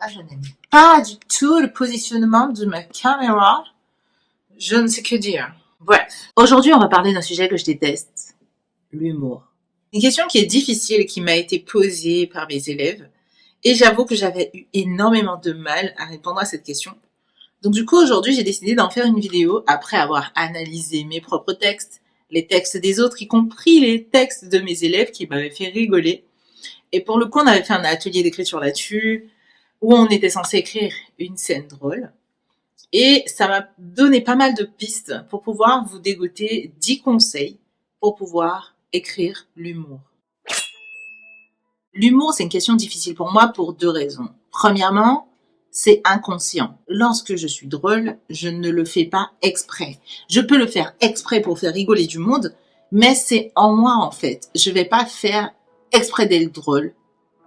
Ah, je n'aime pas du tout le positionnement de ma caméra. Je ne sais que dire. Bref. Aujourd'hui, on va parler d'un sujet que je déteste. L'humour. Une question qui est difficile et qui m'a été posée par mes élèves. Et j'avoue que j'avais eu énormément de mal à répondre à cette question. Donc du coup, aujourd'hui, j'ai décidé d'en faire une vidéo après avoir analysé mes propres textes, les textes des autres, y compris les textes de mes élèves qui m'avaient fait rigoler. Et pour le coup, on avait fait un atelier d'écriture là-dessus, où on était censé écrire une scène drôle. Et ça m'a donné pas mal de pistes pour pouvoir vous dégoter 10 conseils pour pouvoir écrire l'humour. L'humour, c'est une question difficile pour moi pour 2 raisons. Premièrement, c'est inconscient. Lorsque je suis drôle, je ne le fais pas exprès. Je peux le faire exprès pour faire rigoler du monde, mais c'est en moi en fait. Je vais pas faire exprès d'être drôle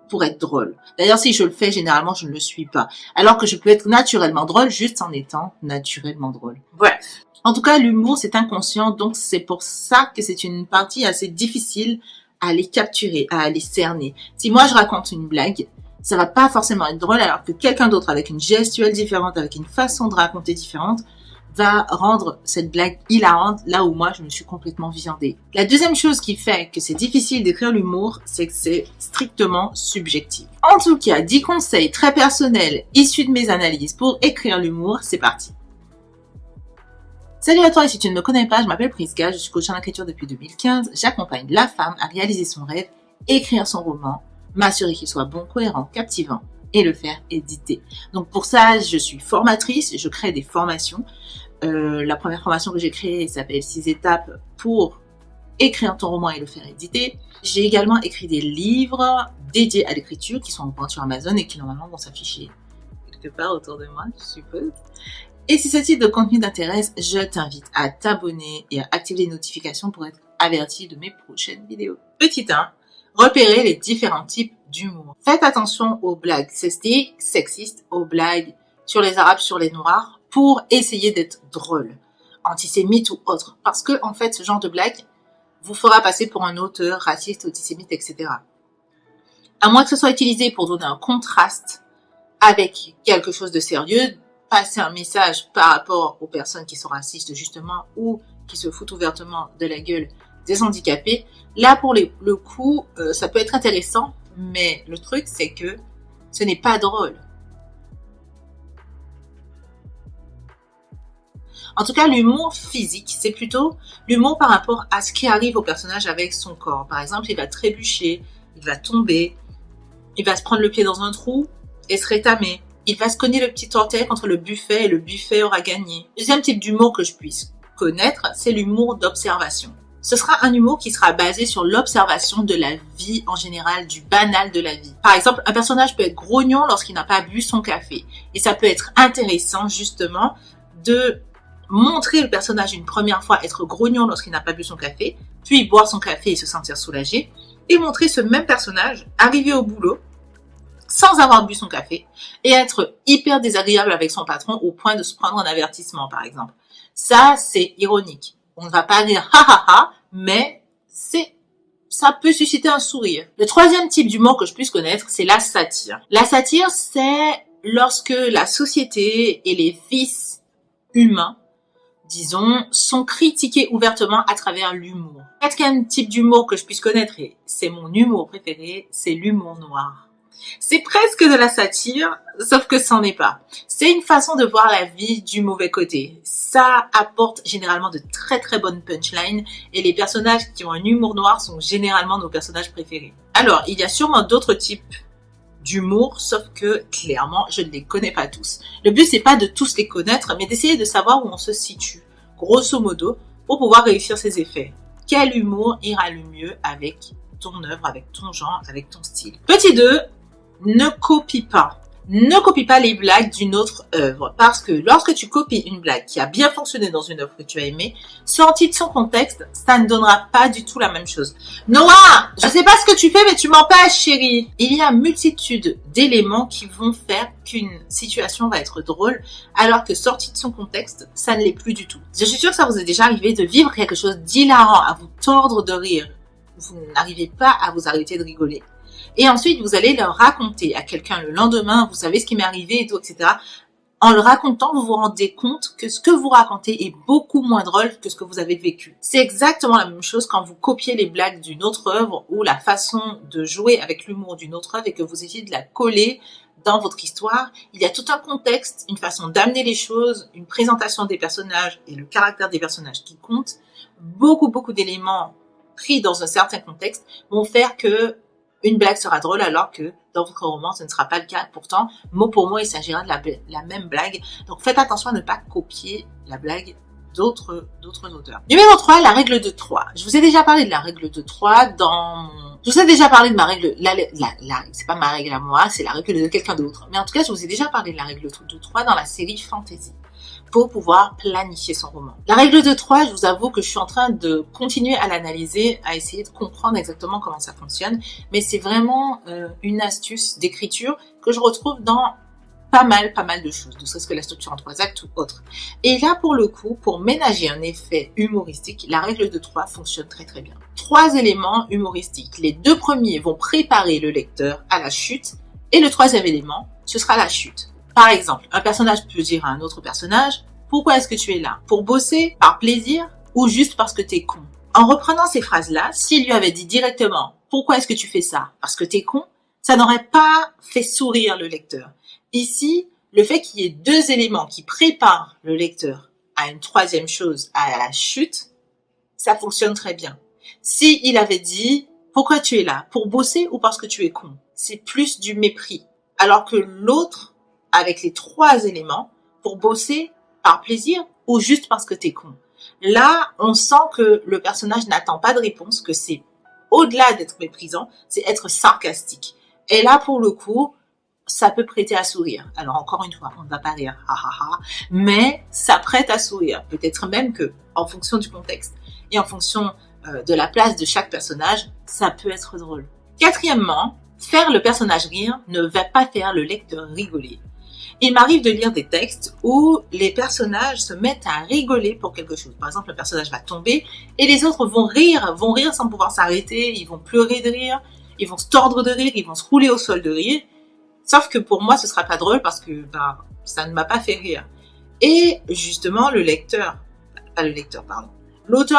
pour être drôle. D'ailleurs, si je le fais, généralement, je ne le suis pas. Alors que je peux être naturellement drôle juste en étant naturellement drôle. Bref. En tout cas, l'humour, c'est inconscient, donc c'est pour ça que c'est une partie assez difficile à aller capturer, à aller cerner. Si moi, je raconte une blague, ça va pas forcément être drôle, alors que quelqu'un d'autre avec une gestuelle différente, avec une façon de raconter différente, va rendre cette blague hilarante là où moi je me suis complètement viandée. La deuxième chose qui fait que c'est difficile d'écrire l'humour, c'est que c'est strictement subjectif. En tout cas, 10 conseils très personnels issus de mes analyses pour écrire l'humour, c'est parti. Salut à toi, et si tu ne me connais pas, je m'appelle Priska, je suis coach en écriture depuis 2015, j'accompagne la femme à réaliser son rêve, écrire son roman, m'assurer qu'il soit bon, cohérent, captivant et le faire éditer. Donc pour ça, je suis formatrice, je crée des formations. La première formation que j'ai créée s'appelle 6 étapes pour écrire ton roman et le faire éditer. J'ai également écrit des livres dédiés à l'écriture qui sont en vente sur Amazon et qui normalement vont s'afficher quelque part autour de moi, je suppose. Et si ce type de contenu t'intéresse, je t'invite à t'abonner et à activer les notifications pour être averti de mes prochaines vidéos. Petit 1, repérer les différents types d'humour. Faites attention aux blagues sexistes, aux blagues sur les Arabes, sur les Noirs, pour essayer d'être drôle, antisémite ou autre. Parce que, en fait, ce genre de blague vous fera passer pour un auteur raciste, antisémite, etc. À moins que ce soit utilisé pour donner un contraste avec quelque chose de sérieux, passer un message par rapport aux personnes qui sont racistes, justement, ou qui se foutent ouvertement de la gueule des handicapés. Là, pour le coup, ça peut être intéressant, mais le truc, c'est que ce n'est pas drôle. En tout cas, l'humour physique, c'est plutôt l'humour par rapport à ce qui arrive au personnage avec son corps. Par exemple, il va trébucher, il va tomber, il va se prendre le pied dans un trou et se rétamer. Il va se cogner le petit orteil contre le buffet et le buffet aura gagné. Deuxième type d'humour que je puisse connaître, c'est l'humour d'observation. Ce sera un humour qui sera basé sur l'observation de la vie en général, du banal de la vie. Par exemple, un personnage peut être grognon lorsqu'il n'a pas bu son café. Et ça peut être intéressant, justement, de montrer le personnage une première fois être grognon lorsqu'il n'a pas bu son café, puis boire son café et se sentir soulagé, et montrer ce même personnage arriver au boulot sans avoir bu son café et être hyper désagréable avec son patron au point de se prendre un avertissement, par exemple. Ça, c'est ironique. On ne va pas dire ha ha ha, mais ça peut susciter un sourire. Le troisième type d'humour que je puisse connaître, c'est la satire. La satire, c'est lorsque la société et les vices humains, disons, sont critiqués ouvertement à travers l'humour. Quatrième type d'humour que je puisse connaître, et c'est mon humour préféré, c'est l'humour noir. C'est presque de la satire, sauf que c'en est pas. C'est une façon de voir la vie du mauvais côté. Ça apporte généralement de très très bonnes punchlines et les personnages qui ont un humour noir sont généralement nos personnages préférés. Alors, il y a sûrement d'autres types d'humour, sauf que clairement, je ne les connais pas tous. Le but, c'est pas de tous les connaître, mais d'essayer de savoir où on se situe, grosso modo, pour pouvoir réussir ses effets. Quel humour ira le mieux avec ton œuvre, avec ton genre, avec ton style. Petit 2, ne copie pas. Ne copie pas les blagues d'une autre œuvre, parce que lorsque tu copies une blague qui a bien fonctionné dans une œuvre que tu as aimée, sortie de son contexte, ça ne donnera pas du tout la même chose. Noah, je sais pas ce que tu fais, mais tu m'empêches, chérie. Il y a multitude d'éléments qui vont faire qu'une situation va être drôle, alors que sortie de son contexte, ça ne l'est plus du tout. Je suis sûre que ça vous est déjà arrivé de vivre quelque chose d'hilarant, à vous tordre de rire. Vous n'arrivez pas à vous arrêter de rigoler. Et ensuite, vous allez le raconter à quelqu'un le lendemain, vous savez ce qui m'est arrivé et tout, etc. En le racontant, vous vous rendez compte que ce que vous racontez est beaucoup moins drôle que ce que vous avez vécu. C'est exactement la même chose quand vous copiez les blagues d'une autre œuvre ou la façon de jouer avec l'humour d'une autre œuvre et que vous essayez de la coller dans votre histoire. Il y a tout un contexte, une façon d'amener les choses, une présentation des personnages et le caractère des personnages qui comptent. Beaucoup d'éléments pris dans un certain contexte vont faire que une blague sera drôle alors que dans votre roman, ce ne sera pas le cas. Pourtant, mot pour mot, il s'agira de la même blague. Donc, faites attention à ne pas copier la blague d'autres auteurs. Numéro 3, la règle de 3. Je vous ai déjà parlé de la règle de 3 je vous ai déjà parlé de ma règle, c'est pas ma règle à moi, c'est la règle de quelqu'un d'autre. Mais en tout cas, je vous ai déjà parlé de la règle de 3 dans la série Fantasy, pour pouvoir planifier son roman. La règle de 3, je vous avoue que je suis en train de continuer à l'analyser, à essayer de comprendre exactement comment ça fonctionne, mais c'est vraiment une astuce d'écriture que je retrouve dans pas mal de choses, ne serait-ce que la structure en 3 actes ou autre. Et là, pour le coup, pour ménager un effet humoristique, la règle de 3 fonctionne très bien. 3 éléments humoristiques. Les 2 premiers vont préparer le lecteur à la chute, et le 3e élément, ce sera la chute. Par exemple, un personnage peut dire à un autre personnage « Pourquoi est-ce que tu es là? Pour bosser? Par plaisir? Ou juste parce que t'es con ?» En reprenant ces phrases-là, s'il lui avait dit directement « Pourquoi est-ce que tu fais ça? Parce que t'es con ?» ça n'aurait pas fait sourire le lecteur. Ici, le fait qu'il y ait 2 éléments qui préparent le lecteur à une 3e chose, à la chute, ça fonctionne très bien. Si il avait dit « Pourquoi tu es là? Pour bosser ou parce que tu es con ?» c'est plus du mépris. Alors que l'autre, avec les 3 éléments, pour bosser par plaisir ou juste parce que t'es con. Là, on sent que le personnage n'attend pas de réponse, que c'est au-delà d'être méprisant, c'est être sarcastique. Et là, pour le coup, ça peut prêter à sourire. Alors encore une fois, on ne va pas rire, mais ça prête à sourire. Peut-être même que, en fonction du contexte et en fonction de la place de chaque personnage, ça peut être drôle. 4e, faire le personnage rire ne va pas faire le lecteur rigoler. Il m'arrive de lire des textes où les personnages se mettent à rigoler pour quelque chose. Par exemple, le personnage va tomber et les autres vont rire sans pouvoir s'arrêter, ils vont pleurer de rire, ils vont se tordre de rire, ils vont se rouler au sol de rire. Sauf que pour moi, ce sera pas drôle parce que ça ne m'a pas fait rire. Et justement, l'auteur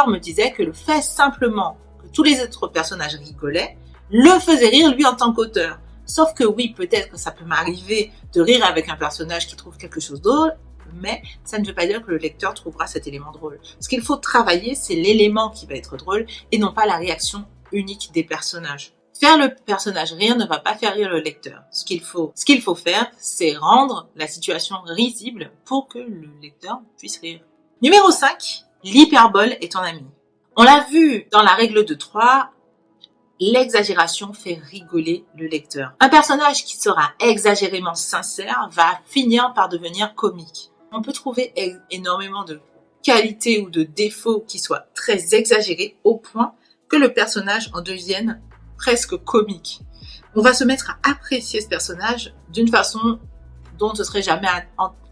me disait que le fait simplement que tous les autres personnages rigolaient, le faisait rire lui en tant qu'auteur. Sauf que oui, peut-être que ça peut m'arriver de rire avec un personnage qui trouve quelque chose drôle, mais ça ne veut pas dire que le lecteur trouvera cet élément drôle. Ce qu'il faut travailler, c'est l'élément qui va être drôle et non pas la réaction unique des personnages. Faire le personnage rire ne va pas faire rire le lecteur. Ce qu'il faut faire, c'est rendre la situation risible pour que le lecteur puisse rire. Numéro 5, l'hyperbole est ton ami. On l'a vu dans la règle de 3, l'exagération fait rigoler le lecteur. Un personnage qui sera exagérément sincère va finir par devenir comique. On peut trouver énormément de qualités ou de défauts qui soient très exagérés au point que le personnage en devienne presque comique. On va se mettre à apprécier ce personnage d'une façon dont ce serait jamais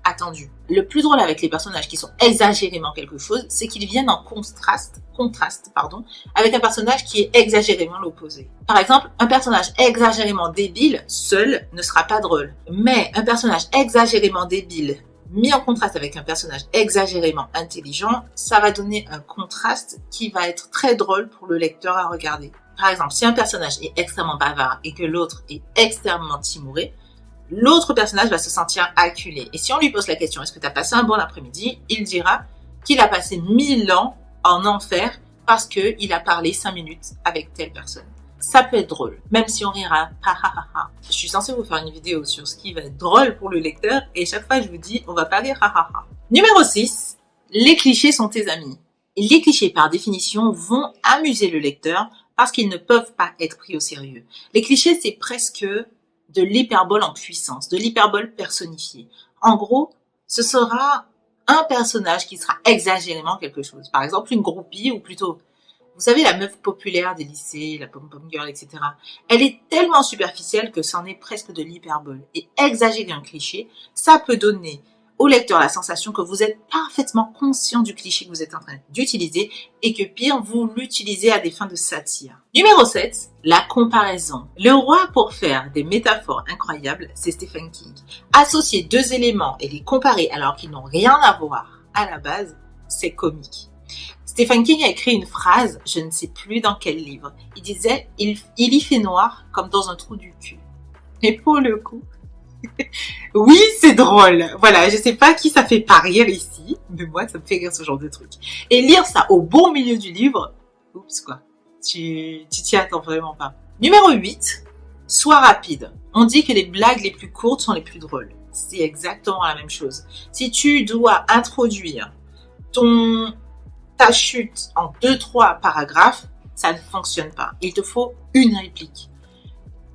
attendu. Le plus drôle avec les personnages qui sont exagérément quelque chose, c'est qu'ils viennent en contraste, avec un personnage qui est exagérément l'opposé. Par exemple, un personnage exagérément débile, seul, ne sera pas drôle. Mais un personnage exagérément débile, mis en contraste avec un personnage exagérément intelligent, ça va donner un contraste qui va être très drôle pour le lecteur à regarder. Par exemple, si un personnage est extrêmement bavard et que l'autre est extrêmement timoré, l'autre personnage va se sentir acculé. Et si on lui pose la question « Est-ce que tu as passé un bon après-midi ?» il dira qu'il a passé 1000 ans en enfer parce qu'il a parlé 5 minutes avec telle personne. Ça peut être drôle, même si on rira. Je suis censée vous faire une vidéo sur ce qui va être drôle pour le lecteur et chaque fois je vous dis on va pas rire. Numéro 6, les clichés sont tes amis. Les clichés par définition vont amuser le lecteur parce qu'ils ne peuvent pas être pris au sérieux. Les clichés c'est presque de l'hyperbole en puissance, de l'hyperbole personnifiée. En gros, ce sera un personnage qui sera exagérément quelque chose. Par exemple, une groupie, ou plutôt, vous savez, la meuf populaire des lycées, la pom-pom girl, etc. Elle est tellement superficielle que c'en est presque de l'hyperbole. Et exagérer un cliché, ça peut donner au lecteur la sensation que vous êtes parfaitement conscient du cliché que vous êtes en train d'utiliser et que pire, vous l'utilisez à des fins de satire. Numéro 7, la comparaison. Le roi pour faire des métaphores incroyables, c'est Stephen King. Associer deux éléments et les comparer alors qu'ils n'ont rien à voir à la base, c'est comique. Stephen King a écrit une phrase, je ne sais plus dans quel livre. Il disait « il y fait noir comme dans un trou du cul ». Et pour le coup, oui, c'est drôle. Voilà, je sais pas qui ça fait pas rire ici, mais moi, ça me fait rire ce genre de truc. Et lire ça au bon milieu du livre, oups quoi, tu t'y attends vraiment pas. Numéro 8, sois rapide. On dit que les blagues les plus courtes sont les plus drôles. C'est exactement la même chose. Si tu dois introduire ta chute en 2-3 paragraphes, ça ne fonctionne pas. Il te faut une réplique.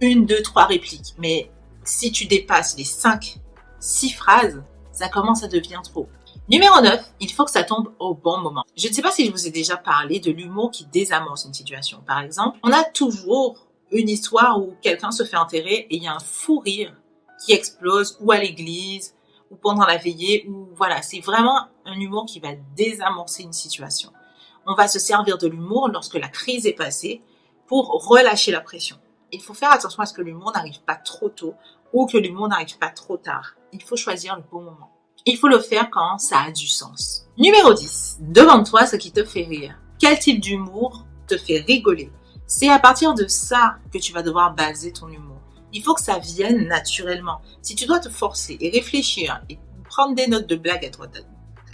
1, 2, 3 répliques. Mais si tu dépasses les 5-6 phrases, ça commence à devenir trop. Numéro 9, il faut que ça tombe au bon moment. Je ne sais pas si je vous ai déjà parlé de l'humour qui désamorce une situation. Par exemple, on a toujours une histoire où quelqu'un se fait enterrer et il y a un fou rire qui explose ou à l'église ou pendant la veillée, ou voilà, c'est vraiment un humour qui va désamorcer une situation. On va se servir de l'humour lorsque la crise est passée pour relâcher la pression. Il faut faire attention à ce que l'humour n'arrive pas trop tôt ou que l'humour n'arrive pas trop tard. Il faut choisir le bon moment. Il faut le faire quand ça a du sens. Numéro 10. Demande-toi ce qui te fait rire. Quel type d'humour te fait rigoler? C'est à partir de ça que tu vas devoir baser ton humour. Il faut que ça vienne naturellement. Si tu dois te forcer et réfléchir et prendre des notes de blague à droite,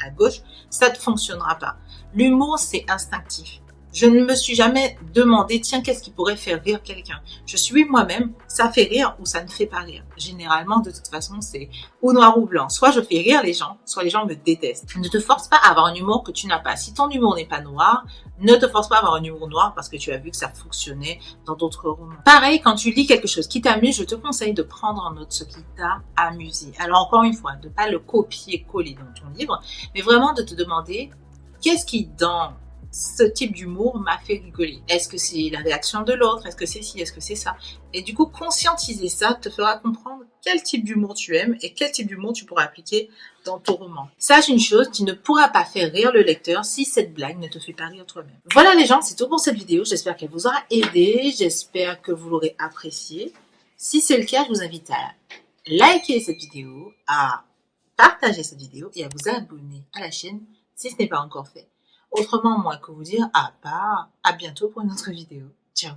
à gauche, ça ne fonctionnera pas. L'humour, c'est instinctif. Je ne me suis jamais demandé, tiens, qu'est-ce qui pourrait faire rire quelqu'un? Je suis moi-même, ça fait rire ou ça ne fait pas rire. Généralement, de toute façon, c'est ou noir ou blanc. Soit je fais rire les gens, soit les gens me détestent. Ne te force pas à avoir un humour que tu n'as pas. Si ton humour n'est pas noir, ne te force pas à avoir un humour noir parce que tu as vu que ça fonctionnait dans d'autres romans. Pareil, quand tu lis quelque chose qui t'amuse, je te conseille de prendre en note ce qui t'a amusé. Alors encore une fois, de ne pas le copier-coller dans ton livre, mais vraiment de te demander qu'est-ce qui, dans ce type d'humour m'a fait rigoler. Est-ce que c'est la réaction de l'autre? Est-ce que c'est ci? Est-ce que c'est ça? Et du coup, conscientiser ça te fera comprendre quel type d'humour tu aimes et quel type d'humour tu pourras appliquer dans ton roman. Sache une chose, tu ne pourras pas faire rire le lecteur si cette blague ne te fait pas rire toi-même. Voilà les gens, c'est tout pour cette vidéo. J'espère qu'elle vous aura aidé. J'espère que vous l'aurez appréciée. Si c'est le cas, je vous invite à liker cette vidéo, à partager cette vidéo et à vous abonner à la chaîne si ce n'est pas encore fait. Autrement, moi, que vous dire, à bientôt pour une autre vidéo. Ciao.